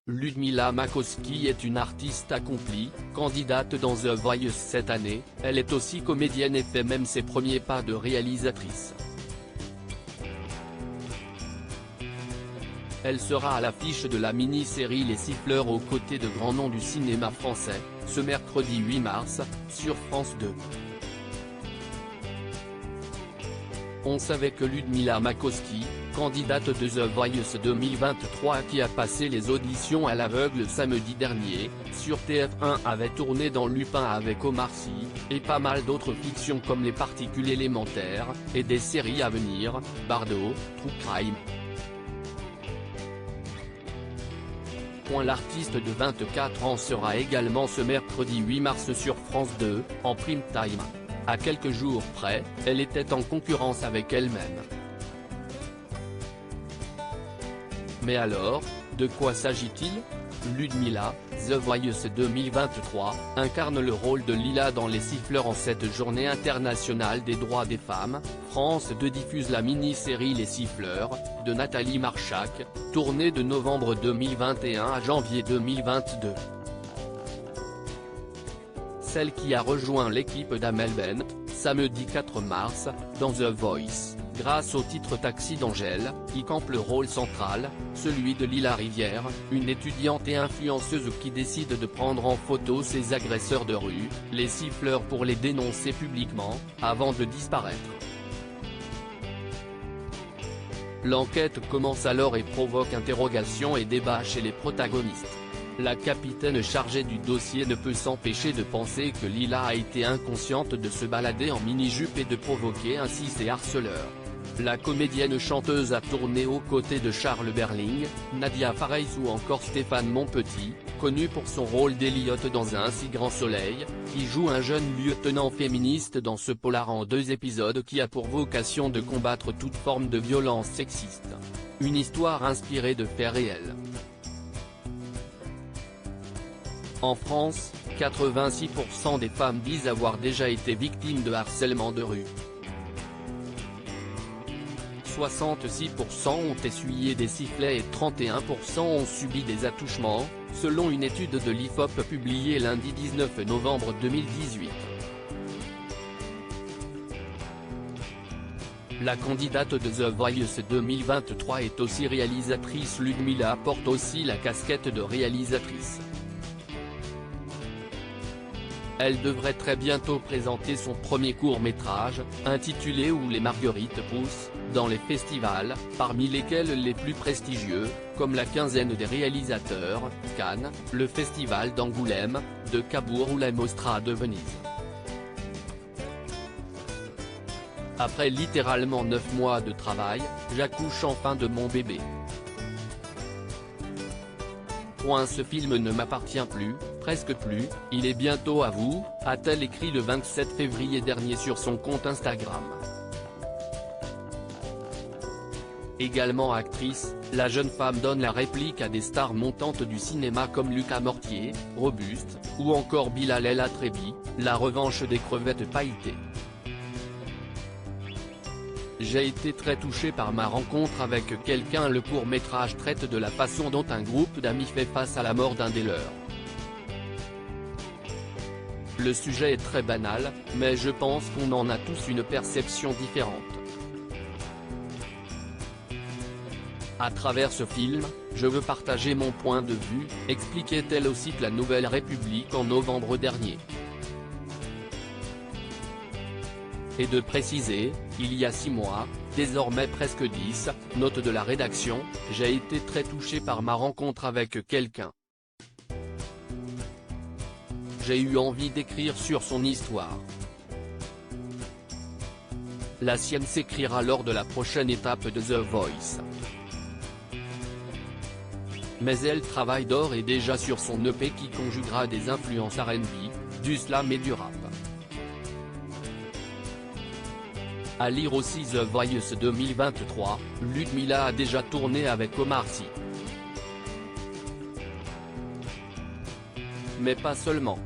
Ludmila Makowski est une artiste accomplie, candidate dans The Voice cette année, elle est aussi comédienne et fait même ses premiers pas de réalisatrice. Elle sera à l'affiche de la mini-série Les Siffleurs aux côtés de grands noms du cinéma français, ce mercredi 8 mars, sur France 2. On savait que Ludmila Makowski, candidate de The Voice 2023 qui a passé les auditions à l'aveugle samedi dernier, sur TF1 avait tourné dans Lupin avec Omar Sy, et pas mal d'autres fictions comme Les Particules élémentaires, et des séries à venir, Bardo, True Crime. L'artiste de 24 ans sera également ce mercredi 8 mars sur France 2, en prime time. À quelques jours près, elle était en concurrence avec elle-même. Mais alors, de quoi s'agit-il? Ludmila, The Voice 2023, incarne le rôle de Lila dans Les Siffleurs en cette journée internationale des droits des femmes. France 2 diffuse la mini-série Les Siffleurs, de Nathalie Marchak, tournée de novembre 2021 à janvier 2022. Celle qui a rejoint l'équipe d'Amel Bent, samedi 4 mars, dans The Voice, grâce au titre Taxi d'Angèle, y campe le rôle central, celui de Lila Rivière, une étudiante et influenceuse qui décide de prendre en photo ses agresseurs de rue, les siffleurs pour les dénoncer publiquement, avant de disparaître. L'enquête commence alors et provoque interrogations et débats chez les protagonistes. La capitaine chargée du dossier ne peut s'empêcher de penser que Lila a été inconsciente de se balader en mini-jupe et de provoquer ainsi ses harceleurs. La comédienne chanteuse a tourné aux côtés de Charles Berling, Nadia Fares ou encore Stéphane Monpetit, connu pour son rôle d'Elliot dans Un si grand soleil, qui joue un jeune lieutenant féministe dans ce polar en 2 épisodes qui a pour vocation de combattre toute forme de violence sexiste. Une histoire inspirée de faits réels. En France, 86% des femmes disent avoir déjà été victimes de harcèlement de rue. 66% ont essuyé des sifflets et 31% ont subi des attouchements, selon une étude de l'IFOP publiée lundi 19 novembre 2018. La candidate de The Voice 2023 est aussi réalisatrice. Ludmila porte aussi la casquette de réalisatrice. Elle devrait très bientôt présenter son premier court-métrage, intitulé Où les marguerites poussent, dans les festivals, parmi lesquels les plus prestigieux, comme la quinzaine des réalisateurs, Cannes, le festival d'Angoulême, de Cabourg ou la Mostra de Venise. Après littéralement 9 mois de travail, j'accouche enfin de mon bébé. Ce film ne m'appartient plus, presque plus, il est bientôt à vous, a-t-elle écrit le 27 février dernier sur son compte Instagram. Également actrice, la jeune femme donne la réplique à des stars montantes du cinéma comme Lucas Mortier, Robuste, ou encore Bilal El Atrebi, La revanche des crevettes pailletées. J'ai été très touché par ma rencontre avec quelqu'un. Le court-métrage traite de la façon dont un groupe d'amis fait face à la mort d'un des leurs. Le sujet est très banal, mais je pense qu'on en a tous une perception différente. À travers ce film, je veux partager mon point de vue, expliquait-elle au site La Nouvelle République en novembre dernier. Et de préciser, il y a 6 mois, désormais presque 10, note de la rédaction, j'ai été très touché par ma rencontre avec quelqu'un. J'ai eu envie d'écrire sur son histoire. La sienne s'écrira lors de la prochaine étape de The Voice. Mais elle travaille d'ores et déjà sur son EP qui conjuguera des influences R&B, du slam et du rap. À lire aussi The Voice 2023, Ludmila a déjà tourné avec Omar Sy. Mais pas seulement.